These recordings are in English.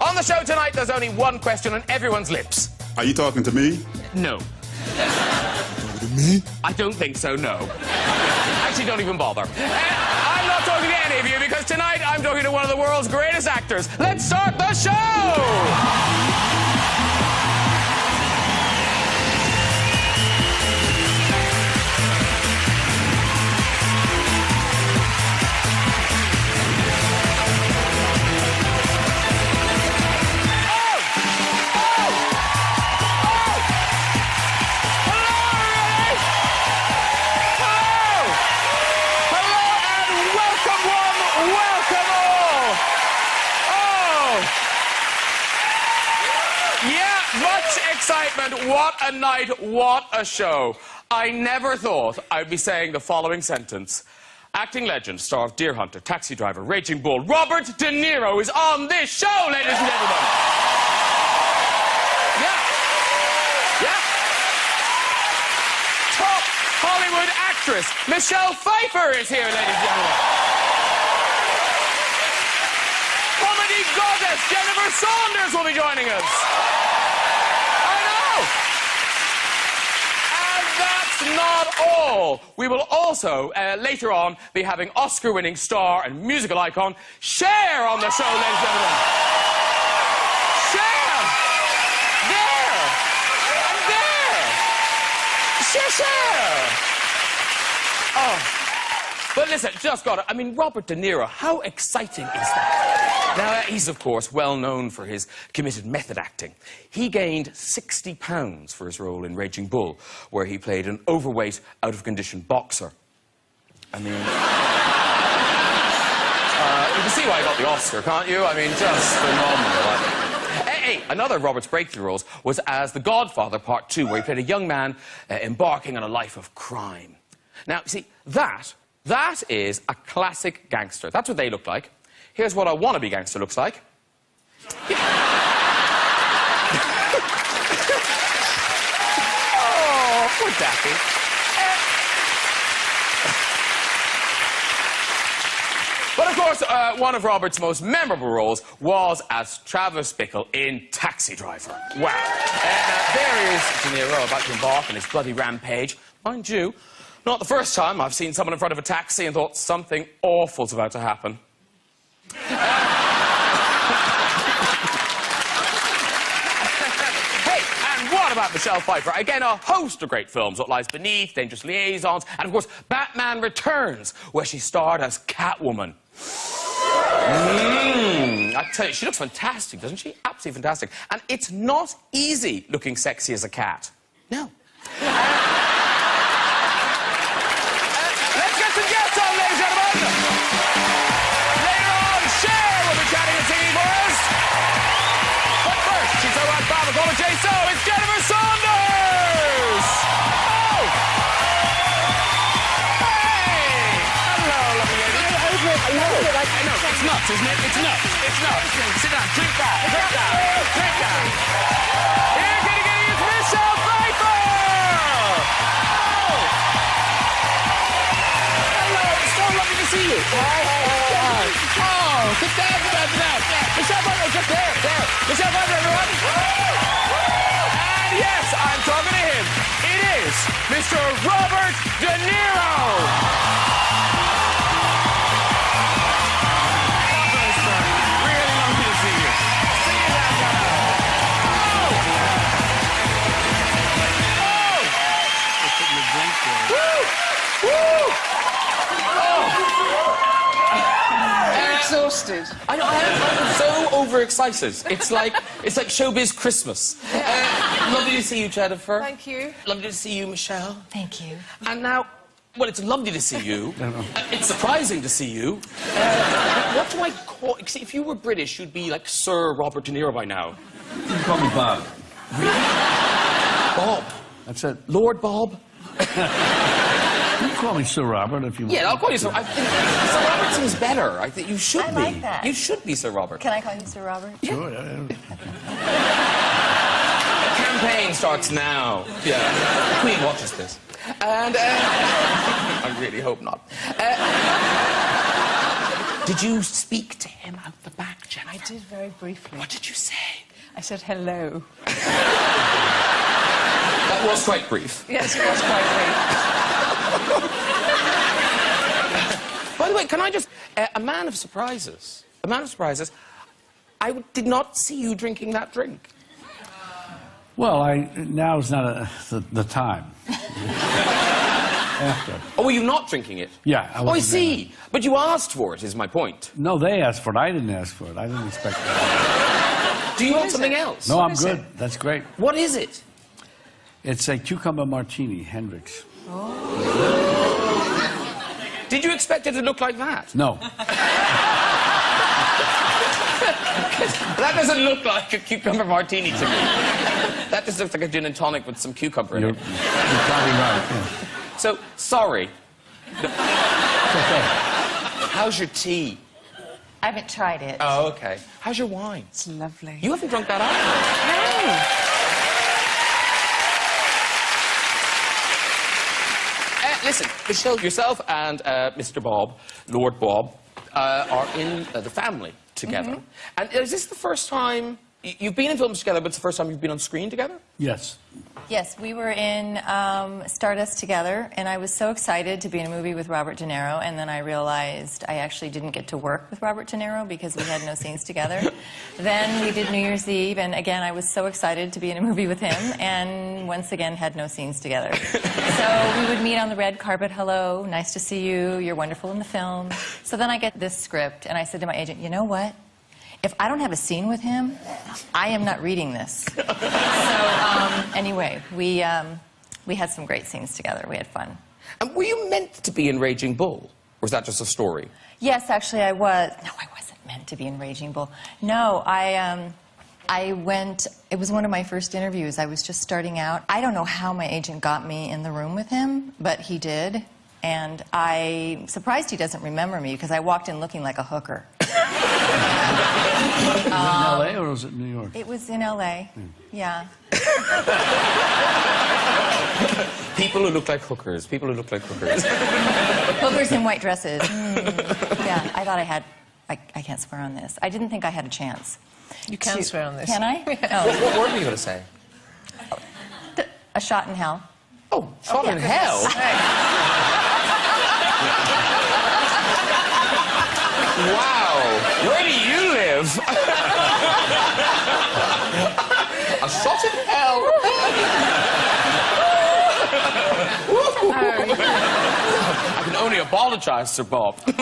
On the show tonight, there's only one question on everyone's lips. Are you talking to me? No. Talking to me? I don't think so, no. Actually, don't even bother. I'm not talking to any of you because tonight I'm talking to one of the world's greatest actors. Let's start the show! Excitement, what a night, what a show. I never thought I'd be saying the following sentence. Acting legend, star of Deer Hunter, Taxi Driver, Raging Bull, Robert De Niro is on this show, ladies and gentlemen. Yeah. Top Hollywood actress, Michelle Pfeiffer is here, ladies and gentlemen. Comedy goddess, Jennifer Saunders will be joining us. Not all. We will also, later on, be having Oscar-winning star and musical icon Cher on the show, ladies and gentlemen. Cher! There! And there! Cher! Oh. But listen, just got it. I mean, Robert De Niro, how exciting is that? Now, he's, of course, well known for his committed method acting. He gained 60 pounds for his role in Raging Bull, where he played an overweight, out-of-condition boxer. I mean... you can see why he got the Oscar, can't you? I mean, just phenomenal. Hey, another of Robert's breakthrough roles was as The Godfather Part 2, where he played a young man embarking on a life of crime. Now, see, that is a classic gangster. That's what they look like. Here's what a wannabe gangster looks like. Oh, poor Daffy. But of course, one of Robert's most memorable roles was as Travis Bickle in Taxi Driver. Wow. Now, there is De Niro about to embark on his bloody rampage. Mind you, not the first time I've seen someone in front of a taxi and thought something awful's about to happen. Hey, and what about Michelle Pfeiffer? Again, a host of great films. What Lies Beneath, Dangerous Liaisons, and of course, Batman Returns, where she starred as Catwoman. I tell you, she looks fantastic, doesn't she? Absolutely fantastic. And it's not easy looking sexy as a cat. No. Let's get some guests on, ladies and gentlemen. Later on, Cher will be chatting and singing for us. But first, she's so right, Bob, call her J-So, it's Jennifer Saunders! Oh! Hey! Hello, lovely lady. I know, it's nuts, isn't it? It's nuts. It's nuts. Sit down, drink that, drink that, drink that. Here, kitty, it's Michelle Pfeiffer! Lovely to see you. Hi. Oh, sit down, sit down, sit down. Michelle Pfeiffer, just there. Michelle Pfeiffer, everyone. And yes, I'm talking to him. It is Mr. Robert De Niro. Really lovely to see you. See you down there. Oh! Woo! Exhausted. I know, I'm so overexcited. It's like showbiz Christmas. Lovely to see you, Jennifer. Thank you. Lovely to see you, Michelle. Thank you. And now, well, it's lovely to see you. It's surprising to see you. What do I call... See, if you were British, you'd be like Sir Robert De Niro by now. You can call me Bob. Really? Bob? That's it. Lord Bob? You can call me Sir Robert if you want. Yeah, I'll call you Sir. I think Sir Robert seems better. I think you should be. I like that. You should be Sir Robert. Can I call you Sir Robert? Sure, yeah. The campaign starts now. Yeah. The Queen watches this. And, I really hope not. Did you speak to him out the back, Jennifer? I did very briefly. What did you say? I said hello. That was quite brief. Yes, it was quite brief. By the way, can I just... a man of surprises. A man of surprises. I did not see you drinking that drink. Well, now is not the time. After. Oh, were you not drinking it? Yeah. I see. But you asked for it, is my point. No, they asked for it. I didn't ask for it. I didn't expect that. Do you want something else? No, I'm good. That's great. What is it? It's a cucumber martini, Hendrix. Did you expect it to look like that? No. That doesn't look like a cucumber martini to me. That just looks like a gin and tonic with some cucumber in You're it. probably right. Yeah. So, sorry. It's okay. How's your tea? I haven't tried it. Oh, okay. How's your wine? It's lovely. You haven't drunk that either. No. Listen, Michelle, yourself and Mr. Bob, Lord Bob, are in the family together. And is this the first time... You've been in films together, but it's the first time you've been on screen together? Yes. Yes, we were in Stardust together, and I was so excited to be in a movie with Robert De Niro, and then I realized I actually didn't get to work with Robert De Niro because we had no scenes together. Then we did New Year's Eve, and again, I was so excited to be in a movie with him, and once again, had no scenes together. So we would meet on the red carpet, hello, nice to see you, you're wonderful in the film. So then I get this script, and I said to my agent, you know what? If I don't have a scene with him, I am not reading this. So, anyway, we had some great scenes together. We had fun. And were you meant to be in Raging Bull? Or was that just a story? Yes, actually, I was. No, I wasn't meant to be in Raging Bull. No, I went... It was one of my first interviews. I was just starting out. I don't know how my agent got me in the room with him, but he did. And I'm surprised he doesn't remember me, because I walked in looking like a hooker. Was it in L.A. or was it New York? It was in L.A., yeah. People who look like hookers. People who look like hookers. Hookers in white dresses. Yeah, I thought I had... I can't swear on this. I didn't think I had a chance. You can swear on this. Can I? Oh. What word were you going to say? A shot in hell. Oh, shot in hell? Wow. Where do you live? A shot in hell. I can only apologize, Sir Bob. But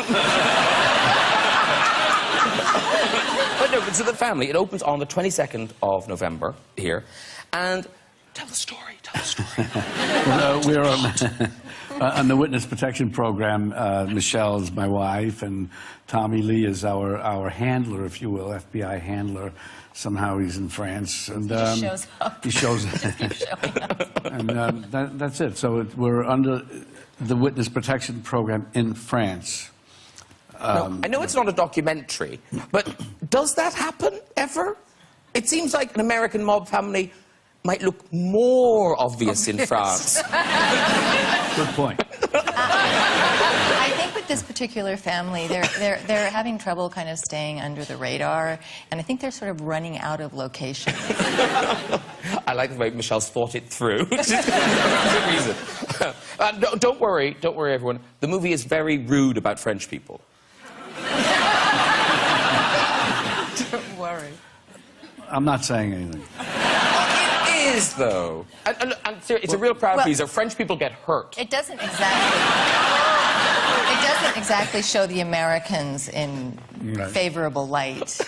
no, but so the family, it opens on the 22nd of November here, and tell the story, tell the story. We're on the witness protection program. Michelle is my wife, and Tommy Lee is our handler, if you will, FBI handler. Somehow he's in France, and He just shows up. He shows up. And that's it. So we're under the witness protection program in France. No, I know it's not a documentary, but does that happen ever? It seems like an American mob family might look more obvious in France. Good point. I think with this particular family, they're having trouble kind of staying under the radar, and I think they're sort of running out of locations. I like the way Michelle's thought it through. Good reason. Don't worry, everyone. The movie is very rude about French people. Don't worry. I'm not saying anything. It is, though. And seriously, it's a real crowd pleaser. French people get hurt. It doesn't exactly show the Americans in favorable light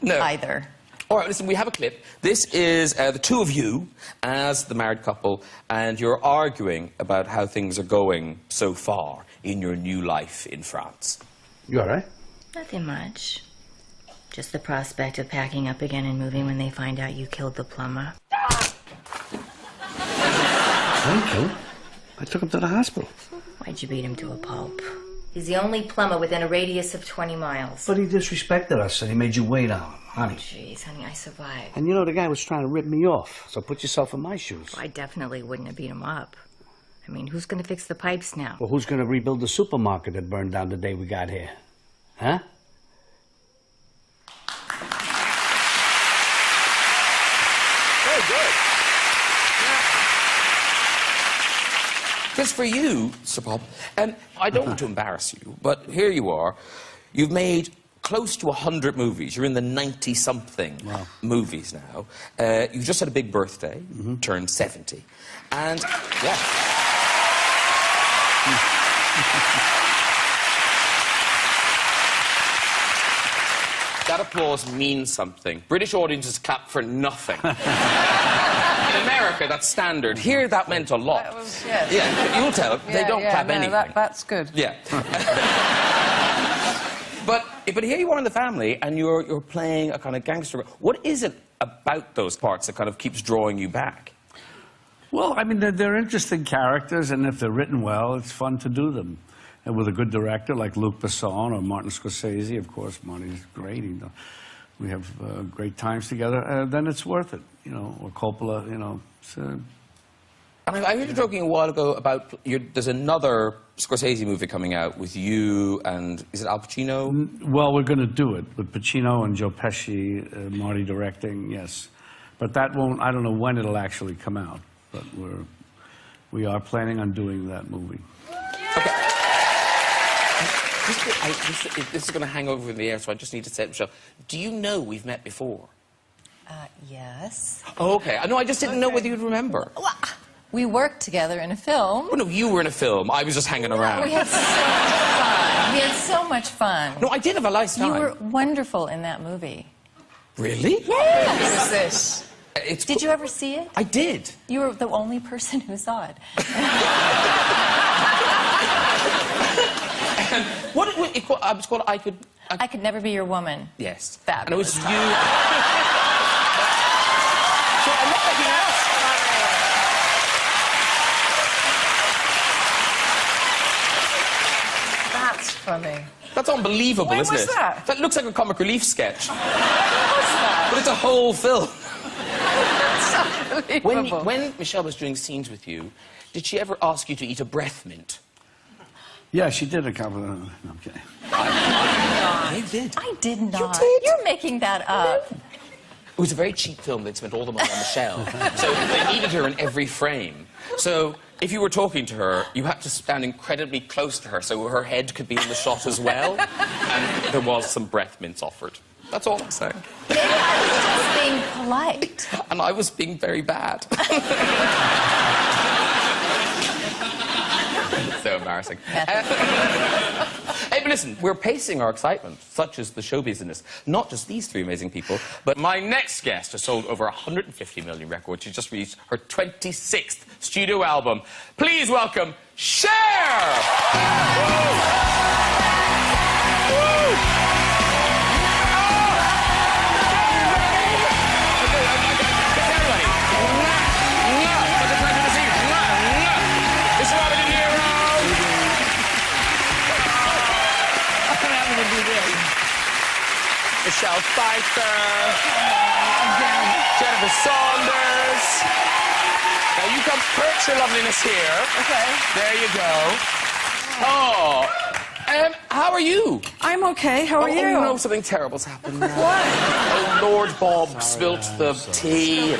No. either. All right, listen, we have a clip. This is the two of you as the married couple, and you're arguing about how things are going so far in your new life in France. You all right? Nothing much. Just the prospect of packing up again and moving when they find out you killed the plumber. I killed him. I took him to the hospital. Why'd you beat him to a pulp? He's the only plumber within a radius of 20 miles. But he disrespected us and he made you wait on him, honey. Jeez, honey, I survived. And you know, the guy was trying to rip me off, so put yourself in my shoes. I definitely wouldn't have beat him up. I mean, who's gonna fix the pipes now? Well, who's gonna rebuild the supermarket that burned down the day we got here? Huh? Very good. Just for you, Sir Bob, I don't want to embarrass you, but here you are. You've made close to 100 movies. You're in the 90-something movies now. You've just had a big birthday, turned 70. And, yeah. That applause means something. British audiences clap for nothing. In America, that's standard. Here, that meant a lot. That was, yes. Yeah, you'll tell. They don't clap anything. That's good. Yeah. But here you are in the family, and you're playing a kind of gangster. What is it about those parts that kind of keeps drawing you back? Well, I mean, they're interesting characters, and if they're written well, it's fun to do them. And with a good director like Luc Besson or Martin Scorsese, of course, Marty's great. We have great times together. Then it's worth it, you know. Or Coppola, you know. And I heard you talking a while ago about there's another Scorsese movie coming out with you and is it Al Pacino? Well, we're going to do it with Pacino and Joe Pesci, Marty directing, yes. But that won't. I don't know when it'll actually come out, but we are planning on doing that movie. Okay. This is going to hang over in the air, so I just need to say it, Michelle. Do you know we've met before? Yes. Oh, okay. I know. I just didn't know whether you'd remember. Well, we worked together in a film. Oh, no, you were in a film. I was just hanging around. We had so much fun. We had so much fun. No, I did have a nice time. You were wonderful in that movie. Really? Yes. What is this? Did you ever see it? I did. You were the only person who saw it. It was called I Could Never Be Your Woman. Yes. Fabulous. And it was you. So I'm not making out. That's funny. That's unbelievable, When isn't was it? that? That looks like a comic relief sketch. What was that? But it's a whole film. That's unbelievable. When Michelle was doing scenes with you, did she ever ask you to eat a breath mint? Yeah, she did a couple of... No, I'm kidding. I did. I did not. You did? You're making that up. It was a very cheap film. They'd spent all the money on Michelle. So they needed her in every frame. So if you were talking to her, you had to stand incredibly close to her so her head could be in the shot as well. And there was some breath mints offered. That's all I'm saying. Maybe I was just being polite. And I was being very bad. So embarrassing. Hey, but listen, we're pacing our excitement, such as the show business. Not just these three amazing people, but my next guest has sold over 150 million records. She just released her 26th studio album. Please welcome Cher! Michelle Pfeiffer, Jennifer Saunders. Now you come perch your loveliness here. Okay. There you go. Oh, how are you? I'm okay. How are you? Oh no, something terrible's happened now. What? Oh, Lord Bob spilt the tea.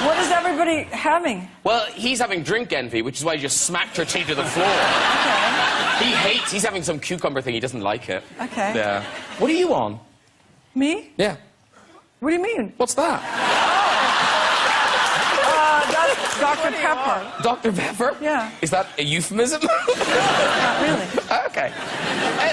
What is everybody having? Well, he's having drink envy, which is why he just smacked her tea to the floor. Okay. He's having some cucumber thing, he doesn't like it. Okay. Yeah. What are you on? Me? Yeah. What do you mean? What's that? That's Dr. Pepper. Dr. Pepper? Yeah. Is that a euphemism? Not really. Okay.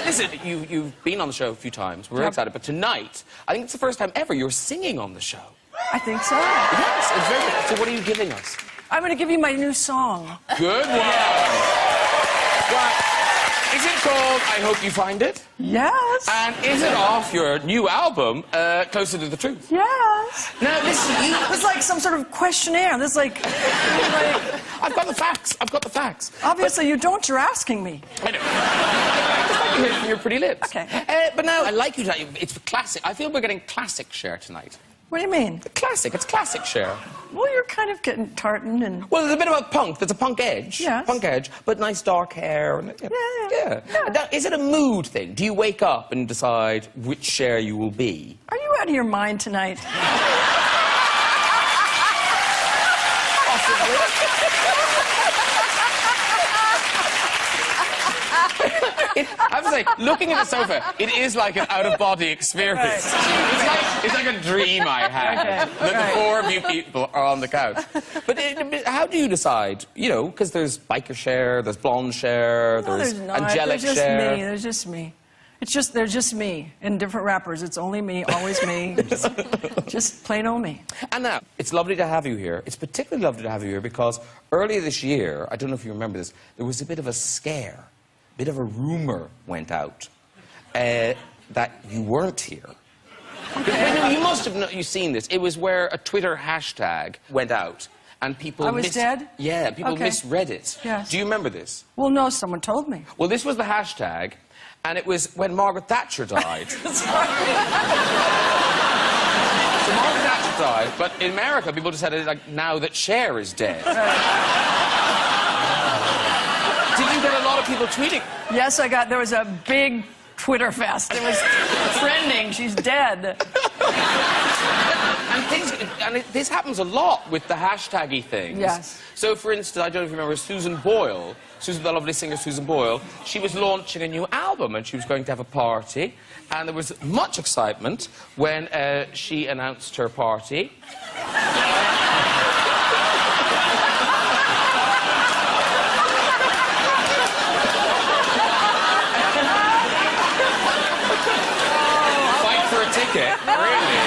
Listen, you've been on the show a few times. We're excited. But tonight, I think it's the first time ever you're singing on the show. I think so. Yes, it's very good. So what are you giving us? I'm going to give you my new song. Good one. Well, is it called I Hope You Find It? Yes. And is it off your new album, Closer to the Truth? Yes. Now, listen, It's like some sort of questionnaire. This is like I've got the facts. I've got the facts. obviously you don't. You're asking me. I know. I'd just like to hear it from your pretty lips. Okay. But now, I like you to... It's classic. I feel we're getting classic Cher tonight. What do you mean? Classic. It's classic Cher. Well, you're kind of getting tartan and... Well, there's a bit of a punk. There's a punk edge. Yes. Punk edge, but nice dark hair. And, Yeah. Now, is it a mood thing? Do you wake up and decide which Cher you will be? Are you out of your mind tonight? I was like, looking at the sofa, it is like an out-of-body experience. It's like a dream I had. Okay, That the four of you people are on the couch. But how do you decide? You know, because there's biker Cher, there's blonde Cher, No, there's there's not. angelic There's just Cher. me. There's just me. They're just me in different rappers. It's only me, always me. Just plain old me. And now, it's lovely to have you here. It's particularly lovely to have you here because earlier this year, I don't know if you remember this, there was a bit of a scare. A bit of a rumor went out that you weren't here. Okay. You must have you've seen this. It was where a Twitter hashtag went out and people I was dead? Yeah, people Okay. misread it. Yes. Do you remember this? Well, no, someone told me. Well, this was the hashtag, and it was when Margaret Thatcher died. So Margaret Thatcher died, but in America, people just said it like, now that Cher is dead. Did you get a lot of people tweeting? Yes, there was a big Twitter fest. It was trending. She's dead. And this happens a lot with the hashtaggy things. Yes. So, for instance, I don't know if you remember Susan Boyle, the lovely singer Susan Boyle, she was launching a new album and she was going to have a party. And there was much excitement when she announced her party. Ticket, really?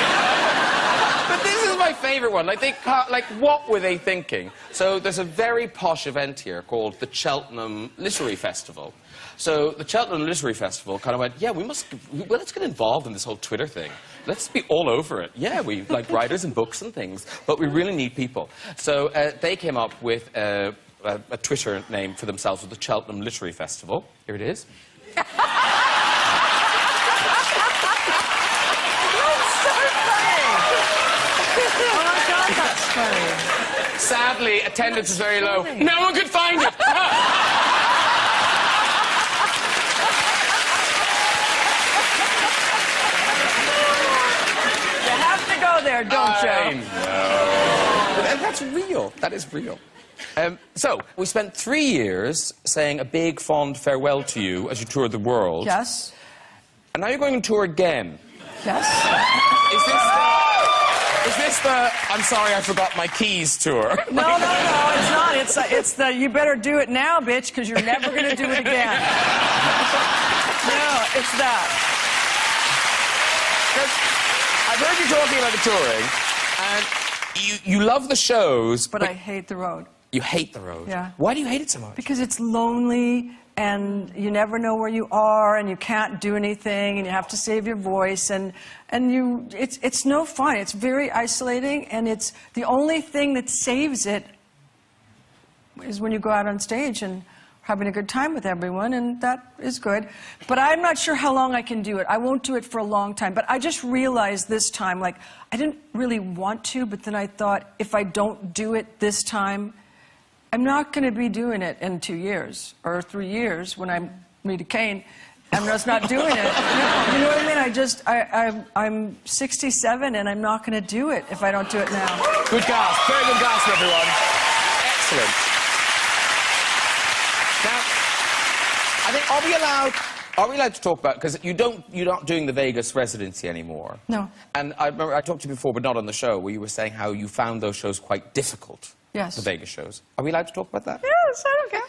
But this is my favourite one. Like, what were they thinking? So there's a very posh event here called the Cheltenham Literary Festival. So the Cheltenham Literary Festival kind of went, yeah, let's get involved in this whole Twitter thing. Let's be all over it. Yeah, we like writers and books and things, but we really need people. So they came up with a Twitter name for themselves, with the Cheltenham Literary Festival. Here it is. Sadly, attendance is very low. No one could find it. You have to go there, don't I you? know. And that's real. That is real. So, we spent 3 years saying a big, fond farewell to you as you toured the world. Yes. And now you're going on tour again. Yes. Is this the I'm sorry I forgot my keys tour? No, it's not. It's the you better do it now, bitch, because you're never going to do it again. No, it's that. I've heard you talking about the touring, and you love the shows, But I hate the road. You hate the road? Yeah. Why do you hate it so much? Because it's lonely, and you never know where you are, and you can't do anything, and you have to save your voice, and it's no fun. It's very isolating, and it's the only thing that saves it is when you go out on stage and having a good time with everyone, and that is good. But I'm not sure how long I can do it. I won't do it for a long time. But I just realized this time, like, I didn't really want to, but then I thought, if I don't do it this time, I'm not going to be doing it in 2 years or 3 years when I meet a cane. I'm just not doing it. You know what I mean? I'm 67 and I'm not going to do it if I don't do it now. Good gasp. Very good gasp, everyone. Excellent. Now, I think, are we allowed to talk about, because you're not doing the Vegas residency anymore. No. And I remember I talked to you before, but not on the show, where you were saying how you found those shows quite difficult. Yes. The Vegas shows. Are we allowed to talk about that? Yes, I don't care.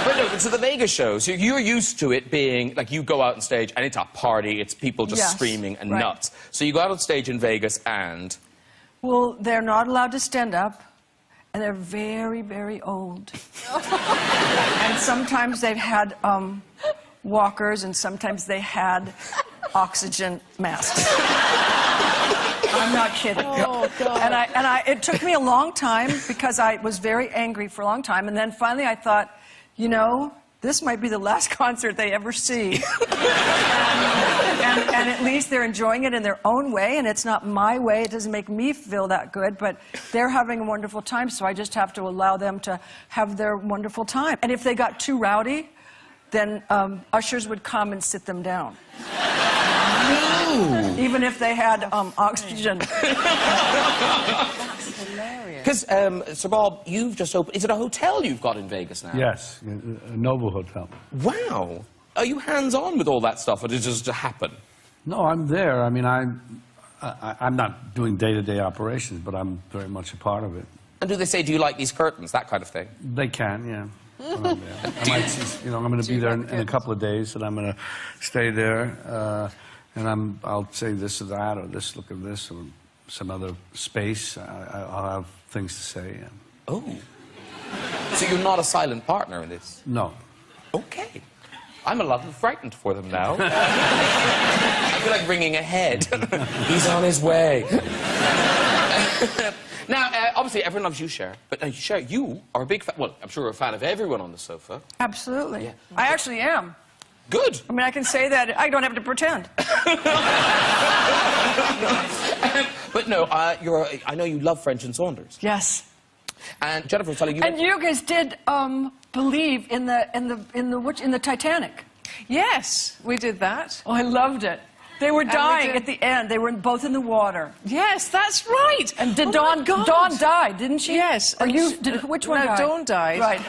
But no, so the Vegas shows, you're used to it being, like, you go out on stage and it's a party, it's people just Yes, screaming and right. nuts. So you go out on stage in Vegas and... Well, they're not allowed to stand up, and they're very, very old. And sometimes they've had walkers, and sometimes they had oxygen masks. I'm not kidding. Oh, God. And it took me a long time because I was very angry for a long time. And then finally I thought, you know, this might be the last concert they ever see. and at least they're enjoying it in their own way, and it's not my way. It doesn't make me feel that good, but they're having a wonderful time, so I just have to allow them to have their wonderful time. And if they got too rowdy, then ushers would come and sit them down. No. Even if they had oxygen. Because, Sir Bob, you've just opened... Is it a hotel you've got in Vegas now? Yes, a Noble Hotel. Wow. Are you hands-on with all that stuff, or did it just happen? No, I'm there. I mean, I'm not doing day-to-day operations, but I'm very much a part of it. And do they say, do you like these curtains, that kind of thing? They can, yeah. I'm going to be there in a couple of days, and I'm going to stay there, and I'll say this or that, or this, look at this, or some other space. I'll have things to say. And... Oh. So you're not a silent partner in this? No. Okay. I'm a little frightened for them now. I feel like ringing ahead. He's on his way. Now, obviously, everyone loves you, Cher. But Cher, you are a big fan. Well, I'm sure you're a fan of everyone on the sofa. Absolutely. Yeah. I actually am. Good. I mean, I can say that. I don't have to pretend. But no, I know you love French and Saunders. Yes. And Jennifer was telling you. And you guys did believe in the Titanic. Yes, we did that. Oh, I loved it. They were dying at the end. They were both in the water. Yes, that's right. And did Oh my God. Dawn died, didn't she? Yes. Or you? Which one no, died? Dawn died. Right.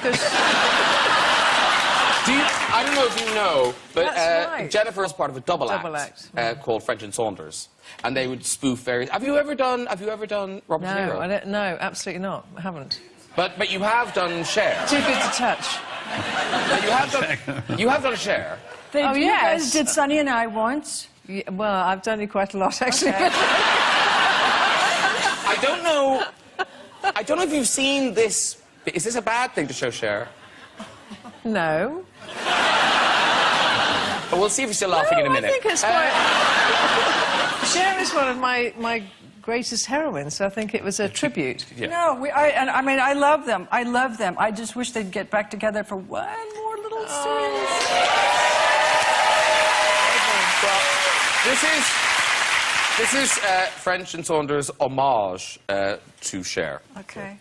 I don't know if you know, but That's right. Jennifer is part of a double Double act. act. Called French and Saunders, and they would spoof various. Have you ever done Robert De Niro? No, I don't, no, absolutely not. I haven't. But you have done Cher. Too good to touch. But you have done Cher. Oh, You yes. guys did Sonny and I once. Yeah, well, I've done you quite a lot, actually. Okay. I don't know if you've seen this. Is this a bad thing to show Cher? No. But we'll see if you're still laughing in a minute. I think it's quite... Cher is one of my greatest heroines, so I think it was a tribute. Yeah. No, I mean, I love them. I love them. I just wish they'd get back together for one more little scene. This is French and Saunders' homage to Cher. Okay.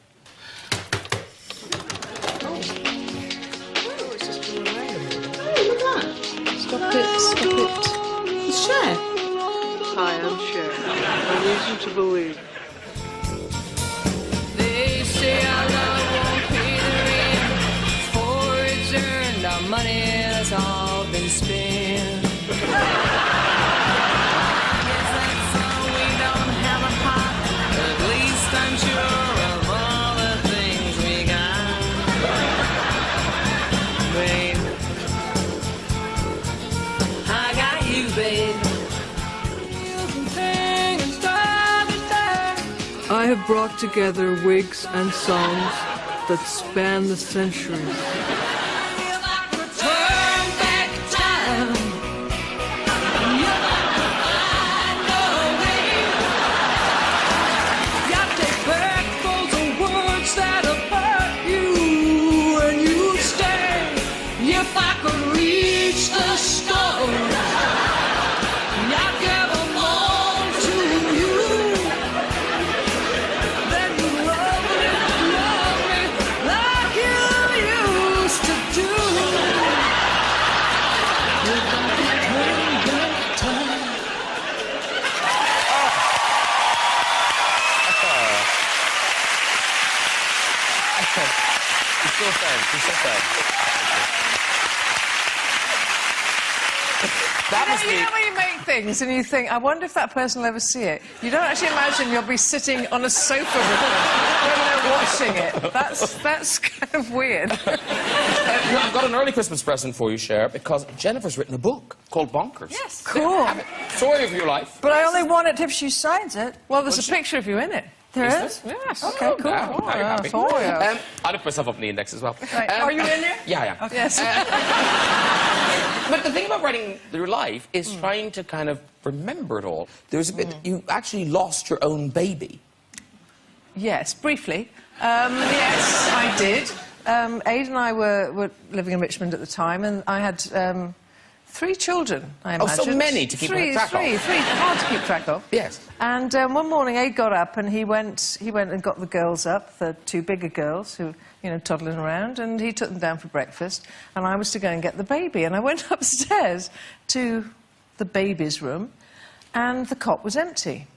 Stop it, stop it. It's Cher. Hi, I'm Cher. A reason to believe. They say our love won't pay the rent for it's earned. Our money has all been spent. Guess that's all we don't have a pot. At least I'm sure of all the things we got. Babe, I got you, babe. I have brought together wigs and songs that span the centuries. If I could reach the stars, I'd give them all to you. Then you love me like you used to do. If I could turn back time. You're still friends. You're still friends. That must You be... know when you make things and you think, I wonder if that person will ever see it. You don't actually imagine you'll be sitting on a sofa with them when they're watching it. That's kind of weird. I've got an early Christmas present for you, Cher, because Jennifer's written a book called Bonkers. Yes. Cool. Story of your life. But I only want it if she signs it. Well, there's a picture of you in it. There is? Yes. Okay, cool. Now you're happy. Oh, yeah. I looked myself up in the index as well. Right. Are you in there? Yeah, I am. Yes. But the thing about writing your life is trying to kind of remember it all. There's a bit... You actually lost your own baby. Yes, briefly. Yes, I did. Aid and I were living in Richmond at the time, and I had 3 children, I imagine. Oh, so many to keep track of. Three, hard to keep track of. Yes. And one morning, Aid got up and he went and got the girls up, the 2 bigger girls who, you know, toddling around, and he took them down for breakfast, and I was to go and get the baby. And I went upstairs to the baby's room, and the cot was empty.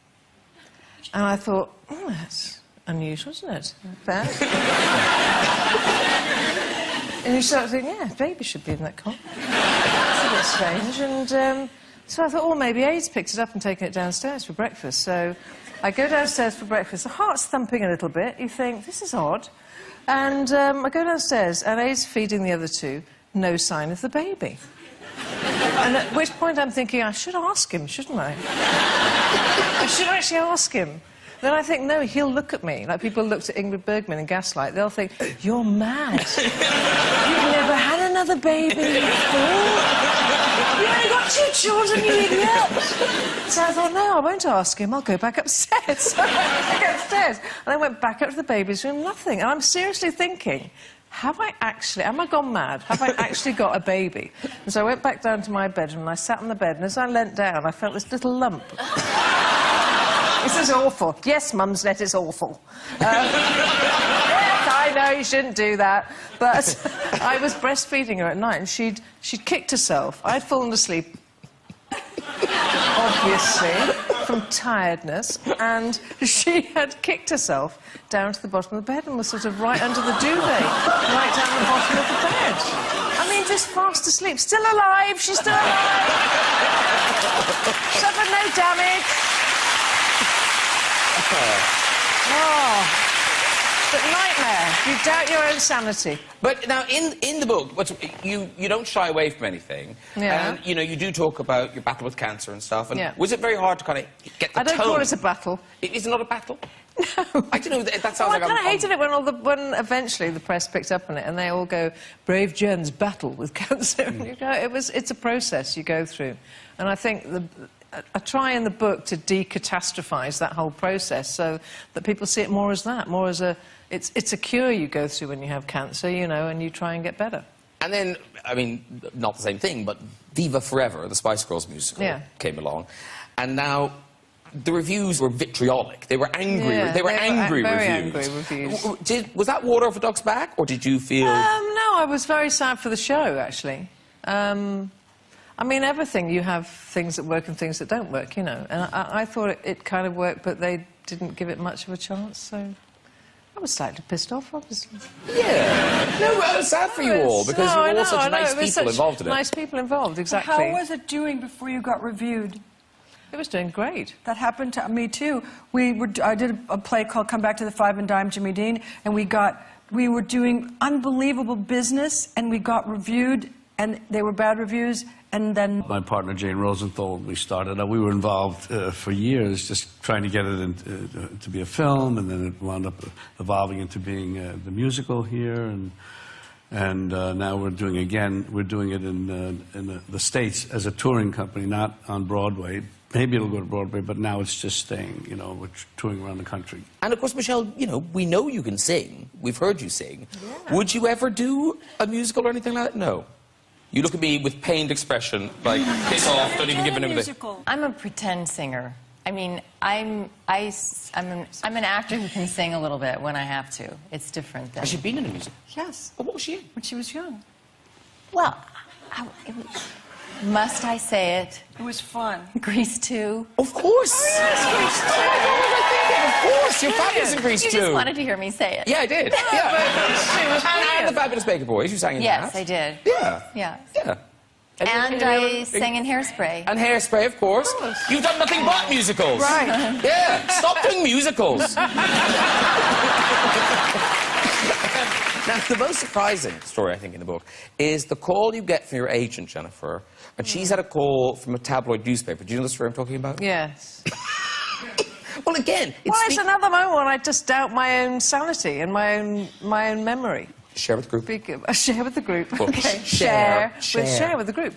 And I thought, oh, that's unusual, isn't it? And you start thinking, yeah, baby should be in that cot. That's a bit strange. And so I thought, oh, maybe Aid's picked it up and taken it downstairs for breakfast. So I go downstairs for breakfast. The heart's thumping a little bit. You think, this is odd. And I go downstairs, and Aid's feeding the other 2. No sign of the baby. And at which point I'm thinking, I should ask him, shouldn't I? I should actually ask him. Then I think, no, he'll look at me. Like people looked at Ingrid Bergman in Gaslight. They'll think, you're mad. You've never had another baby before. You only got 2 children, you idiot. So I thought, no, I won't ask him. I'll go back upstairs. So I went back upstairs. And I went back up to the baby's room, nothing. And I'm seriously thinking, am I gone mad? Have I actually got a baby? And so I went back down to my bedroom, and I sat on the bed, and as I leant down, I felt this little lump. This is awful. Yes, Mum's net is awful. Yes, I know you shouldn't do that. But I was breastfeeding her at night, and she'd kicked herself. I'd fallen asleep, obviously, from tiredness, and she had kicked herself down to the bottom of the bed and was sort of right under the duvet, right down the bottom of the bed. I mean, just fast asleep. Still alive, she's still alive. Suffered no damage. Oh, but nightmare. You doubt your own sanity. But now, in the book, you don't shy away from anything. Yeah. And, you know, you do talk about your battle with cancer and stuff. And yeah. Was it very hard to kind of get the tone? I don't call it a battle. Is it not a battle? No. I don't know, that sounds like I kind of hated it when eventually the press picked up on it and they all go, Brave Jen's battle with cancer. And you go, it's a process you go through. And I think I try in the book to decatastrophize that whole process so that people see it more as that, more as it's a cure you go through when you have cancer, you know, and you try and get better. And then, I mean, not the same thing, but Viva Forever, the Spice Girls musical, came along. And now the reviews were vitriolic. They were angry. Yeah, they were angry very reviews. angry reviews. Was that water off a duck's back, or did you feel... No, I was very sad for the show, actually. I mean, everything, you have things that work and things that don't work, you know. And I thought it kind of worked, but they didn't give it much of a chance, so... I was slightly pissed off, obviously. Yeah. No, I was sad for you all, because you were all such nice people involved in it. Nice people involved, exactly. How was it doing before you got reviewed? It was doing great. That happened to me, too. I did a play called Come Back to the Five and Dime, Jimmy Dean, and we were doing unbelievable business, and we got reviewed, and they were bad reviews, and then... My partner, Jane Rosenthal, we started, we were involved for years just trying to get it to be a film, and then it wound up evolving into being the musical here, and now we're doing it in the States as a touring company, not on Broadway. Maybe it'll go to Broadway, but now it's just staying, you know, we're touring around the country. And of course, Michelle, you know, we know you can sing. We've heard you sing. Yeah. Would you ever do a musical or anything like that? No. You look at me with pained expression, like, piss off, don't even give an musical. I'm a pretend singer. I mean, I'm an actor who can sing a little bit when I have to. It's different than... Has she been in a musical? Yes. Oh, what was she in? When she was young. Well, must I say it? It was fun. Grease 2. Of course! Oh, yes, Grease 2! What was I thinking? Of course! You're fabulous in Grease 2! You just wanted to hear me say it. Yeah, I did. Yeah. And the Fabulous Baker Boys, you sang in that. Yes, I did. Yeah. Yeah. Yeah. And I sang in Hairspray. And Hairspray, of course. You've done nothing but musicals. Right. Yeah. Stop doing musicals. Now, the most surprising story, I think, in the book is the call you get from your agent, Jennifer, and she's had a call from a tabloid newspaper. Do you know the story I'm talking about? Yes. Well, again, it's another moment when I just doubt my own sanity and my own memory. Share with the group. Share with the group. Well, okay. Share with the group.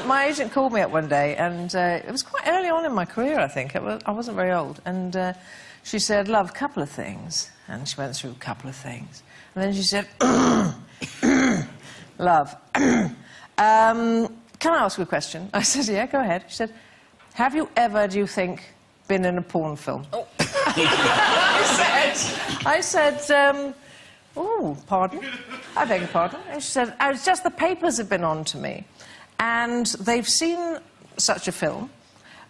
My agent called me up one day, and it was quite early on in my career, I think. I wasn't very old, and she said, "Love, a couple of things." And she went through a couple of things. And then she said, love, can I ask you a question? I said, yeah, go ahead. She said, have you ever, do you think, been in a porn film? Oh. I said, oh, pardon? I beg your pardon? And she said, oh, it's just the papers have been on to me. And they've seen such a film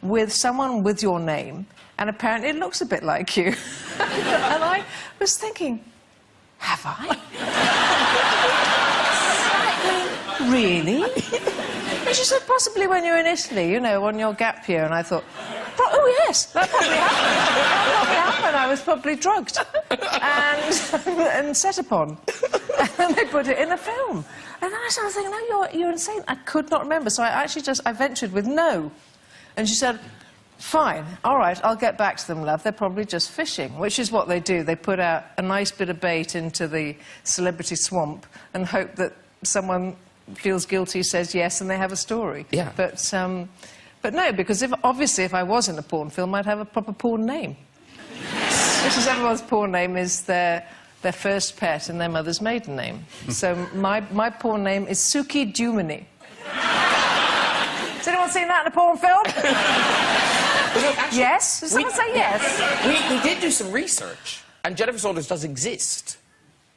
with someone with your name, and apparently it looks a bit like you. And I was thinking, have I? Really? And she said, possibly when you're in Italy, you know, on your gap year. And I thought, oh, yes, that probably happened. That probably happened. I was probably drugged and set upon. And they put it in a film. And then I started thinking, no, you're insane. I could not remember. So I ventured with no. And she said, fine, all right, I'll get back to them, love. They're probably just fishing, which is what they do. They put out a nice bit of bait into the celebrity swamp and hope that someone feels guilty, says yes, and they have a story. Yeah. But no, because obviously if I was in a porn film, I'd have a proper porn name. Which is everyone's porn name is their first pet and their mother's maiden name. So my porn name is Suki Dumini. Has anyone seen that in a porn film? Well, no, actually, yes? Does someone say yes? We did do some research, and Jennifer Saunders does exist.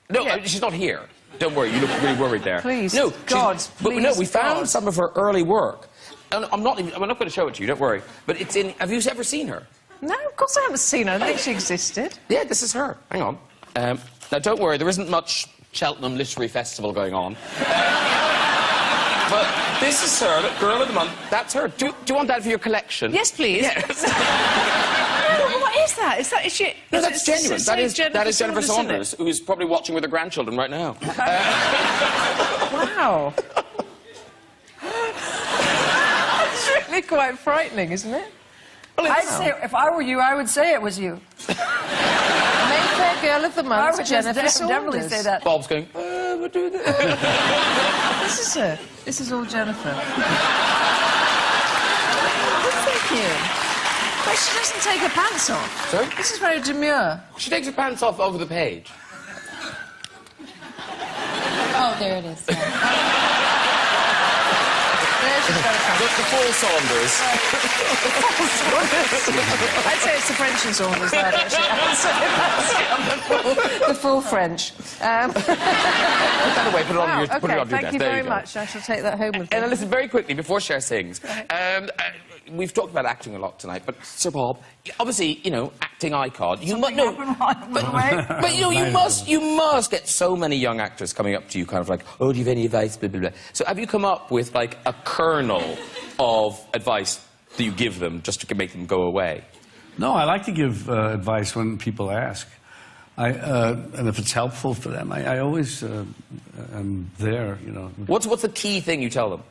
No, Yeah. She's not here. Don't worry, you look really worried there. Please, no, God, but no, we please, found God. some of her early work. And I'm not going to show it to you, don't worry. But it's in... Have you ever seen her? No, of course I haven't seen her. I didn't think she existed. Yeah, this is her. Hang on. Now, don't worry, there isn't much Cheltenham Literary Festival going on. But this is her, the Girl of the Month. That's her. Do you want that for your collection? Yes, please. Yes. What is that? Is she... No, that's genuine. That is Jennifer Saunders, isn't who's probably watching with her grandchildren right now. it? Wow. It's really quite frightening, isn't it? Well, I'd say, if I were you, I would say it was you. Mayfair Girl of the I Month, would Jennifer Saunders. definitely say that. Bob's going, we'll do this. This is her. This is all Jennifer. Thank you. But she doesn't take her pants off. Sorry? This is very demure. She takes her pants off over the page. Oh, there it is. Yeah. There she's got her pants. The full Saunders. I'd say it's the French and Saunders, that, actually. The full French. Put that away, put it on your Wow, put it on your thank desk. you There very go. much. I shall take that home with me. And listen, very quickly, before Cher sings, we've talked about acting a lot tonight, but Sir Bob, obviously, you know, acting icon. You must know, but you know, you must get so many young actors coming up to you, kind of like, oh, do you have any advice? Blah, blah, blah. So, have you come up with like a kernel of advice that you give them just to make them go away? No, I like to give advice when people ask. And if it's helpful for them, I always am there, you know. What's the key thing you tell them?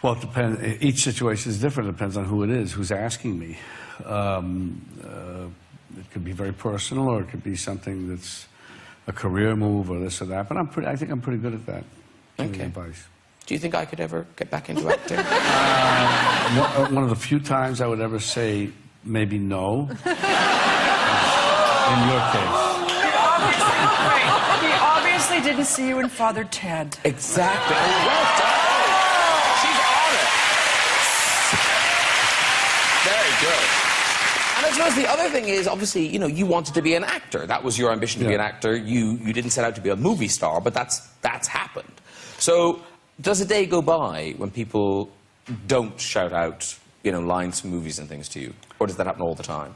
Well, it depends. Each situation is different. It depends on who it is, who's asking me. It could be very personal, or it could be something that's a career move, or this or that. But I think I'm pretty good at that. Okay. Advice. Do you think I could ever get back into acting? One of the few times I would ever say maybe no. In your case. He obviously didn't see you in Father Ted. Exactly. Oh, well done. She's on it. Very good. And I suppose the other thing is, obviously, you know, you wanted to be an actor. That was your ambition to be an actor. You didn't set out to be a movie star, but that's happened. So, does a day go by when people don't shout out, you know, lines from movies and things to you? Or does that happen all the time?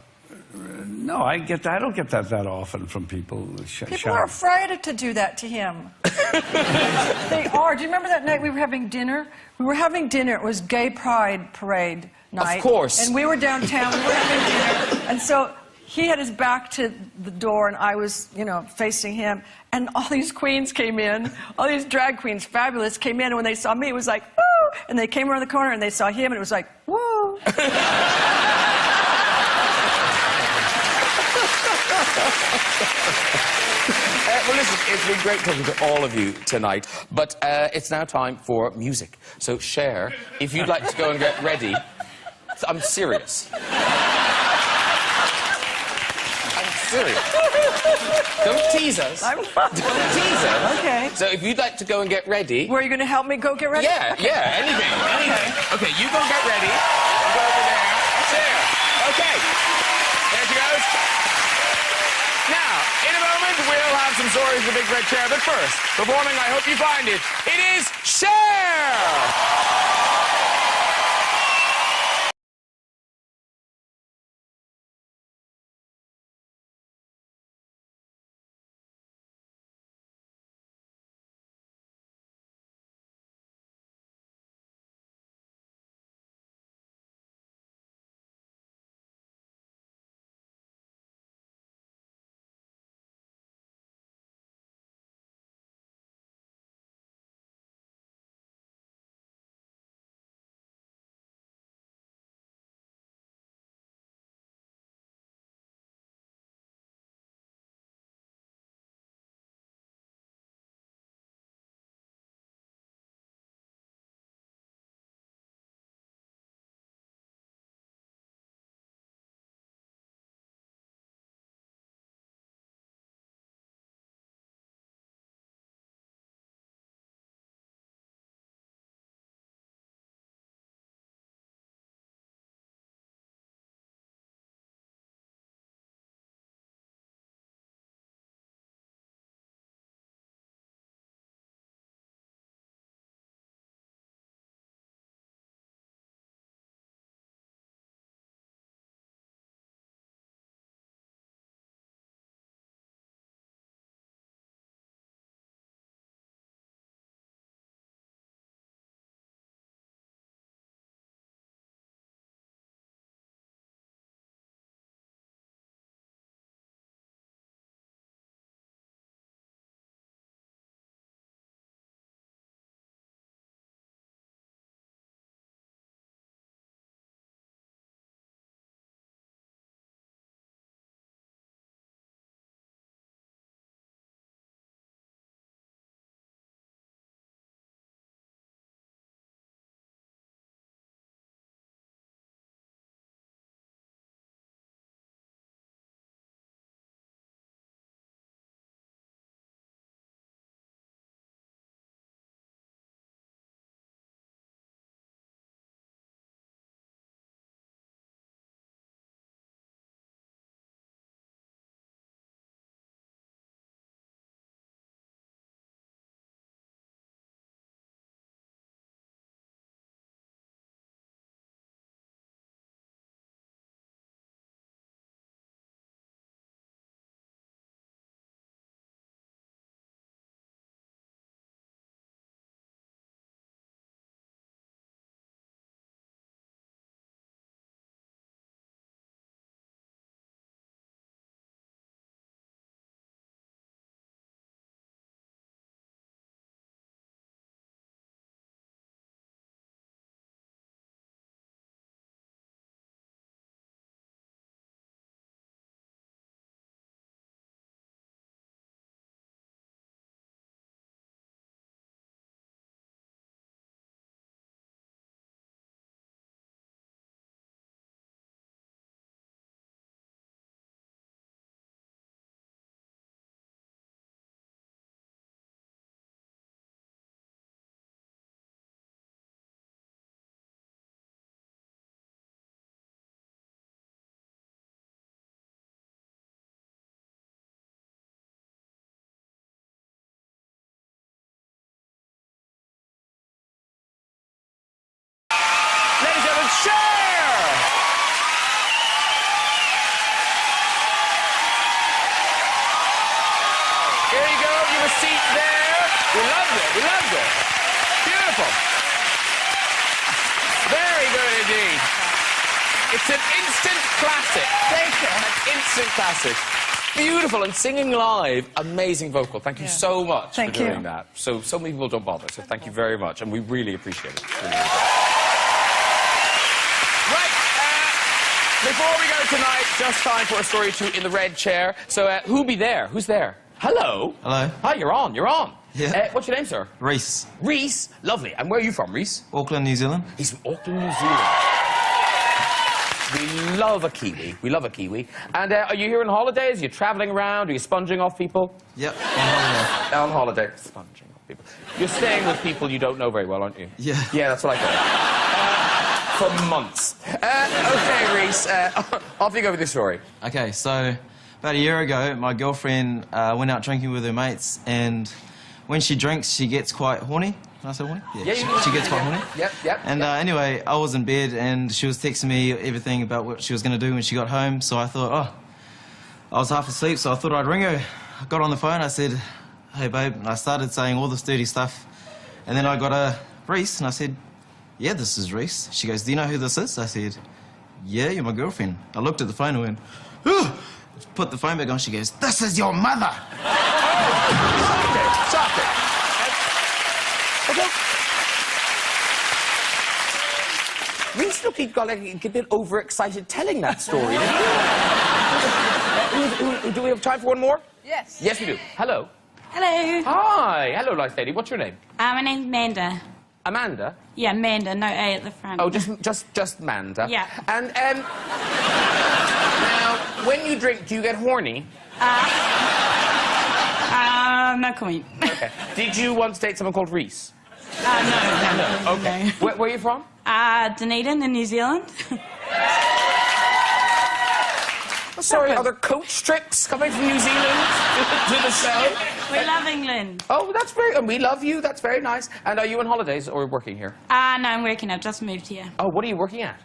No, I don't get that often from people. People are afraid to do that to him. They are. Do you remember that night we were having dinner? We were having dinner. It was Gay Pride Parade night. Of course. And we were downtown. We were having dinner. And so he had his back to the door, and I was, you know, facing him. And all these queens came in. All these drag queens, fabulous, came in. And when they saw me, it was like, woo! And they came around the corner, and they saw him, and it was like, woo! Well, listen, it's been great talking to all of you tonight, but it's now time for music. So, Cher, if you'd like to go and get ready, I'm serious. I'm serious. Don't tease us. I'm not. Don't tease us. Okay. So if you'd like to go and get ready... Were you going to help me go get ready? Yeah, yeah, anything. Okay, you go get ready. I'll go over there. There. Okay. There she goes. Now, in a moment, we'll have some stories of the Big Red Chair. But first, performing I Hope You Find It, it is Cher! We loved it. We loved it. Beautiful. Very good indeed. It's an instant classic. Thank you. An instant classic. Beautiful, and singing live, amazing vocal. Thank you so much for doing that. So many people don't bother, so thank you very much, and we really appreciate it. Really. Right, before we go tonight, just time for a story or two in the red chair. So who'll be there? Who's there? Hello. Hello. Hi, you're on, you're on. Yeah. What's your name, sir? Reese. Reese, lovely. And where are you from, Reese? Auckland, New Zealand. He's from Auckland, New Zealand. We love a Kiwi. We love a Kiwi. And are you here on holidays? Are you travelling around? Are you sponging off people? Yep, on holiday. On holiday. Sponging off people. You're staying with people you don't know very well, aren't you? Yeah. Yeah, that's what I thought. For months. OK, Reese, off you go with your story. Okay, so about a year ago, my girlfriend went out drinking with her mates, and when she drinks, she gets quite horny. Can I say horny? Yeah, she gets quite horny. Yep. And anyway, I was in bed, and she was texting me everything about what she was going to do when she got home, so I thought, oh, I was half asleep, so I thought I'd ring her. I got on the phone, I said, hey, babe, and I started saying all this dirty stuff, and then I got a Reese, and I said, yeah, this is Reese. She goes, do you know who this is? I said, yeah, you're my girlfriend. I looked at the phone and went, ugh! Put the phone back on, she goes, this is your mother! Stop it. Okay. Reese looked, he got like a bit overexcited telling that story. Do we have time for one more? Yes. Yes, we do. Hello. Hello. Hi. Hello, nice lady. What's your name? My name's Amanda. Amanda? Yeah, Amanda, no A at the front. Oh, just Amanda. Yeah. And, now, when you drink, do you get horny? No comment. Okay. Did you once date someone called Reese? No. Okay. Where are you from? Dunedin in New Zealand. Sorry, are there coach trips coming from New Zealand to the show? We love England. Oh, that's very... And we love you. That's very nice. And are you on holidays or working here? No, I'm working. I've just moved here. Oh, what are you working at?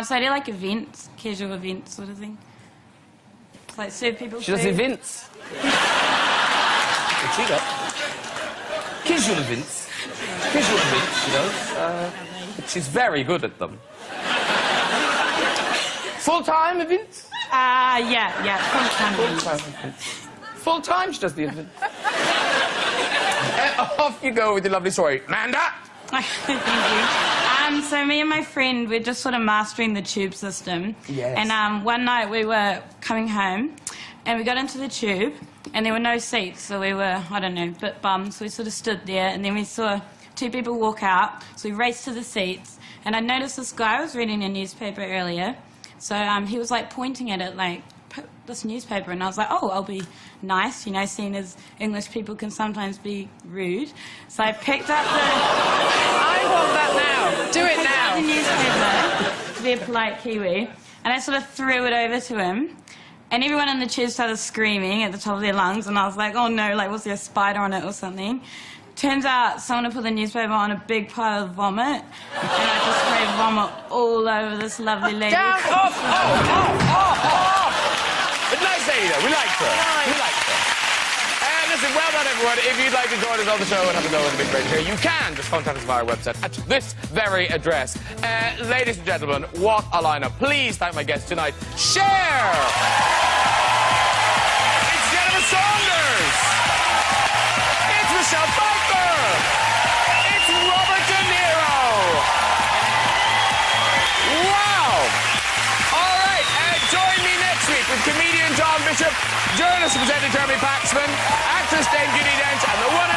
So I do like events, casual events sort of thing. It's like serve people She does food. events. What's she got? Casual events. Casual events, she does. She's very good at them. Full-time events? Yeah, full-time events. Full-time, she does the events. Off you go with your lovely story. Amanda! Thank you. So me and my friend, we're just sort of mastering the tube system. Yes. And one night we were coming home, and we got into the tube, and there were no seats, so we were, I don't know, a bit bummed. So we sort of stood there, and then we saw two people walk out, so we raced to the seats, and I noticed this guy was reading a newspaper earlier, so he was like pointing at it like, this newspaper, and I was like, oh, I'll be nice, you know, seeing as English people can sometimes be rude. So I picked up the... I want that now. Do it now. The newspaper, to be a polite Kiwi, and I sort of threw it over to him, and everyone in the tube started screaming at the top of their lungs, and I was like, oh no, like, was there a spider on it or something? Turns out someone had put the newspaper on a big pile of vomit, and I just sprayed vomit all over this lovely lady. Down! Off! But nice lady, though. We liked her. We liked her. Listen, well done, everyone. If you'd like to join us on the show and have a go at the Big Break here, you can just contact us via our website at this very address. Ladies and gentlemen, what a lineup. Please thank my guest tonight, Cher! It's Jennifer Saunders! It's Michelle Pfeiffer! It's Robert De Niro! Wow! All right, join me next week with comedian John Bishop, journalist and presenter Jeremy Paxman, actress Dame Judi Dench, and the one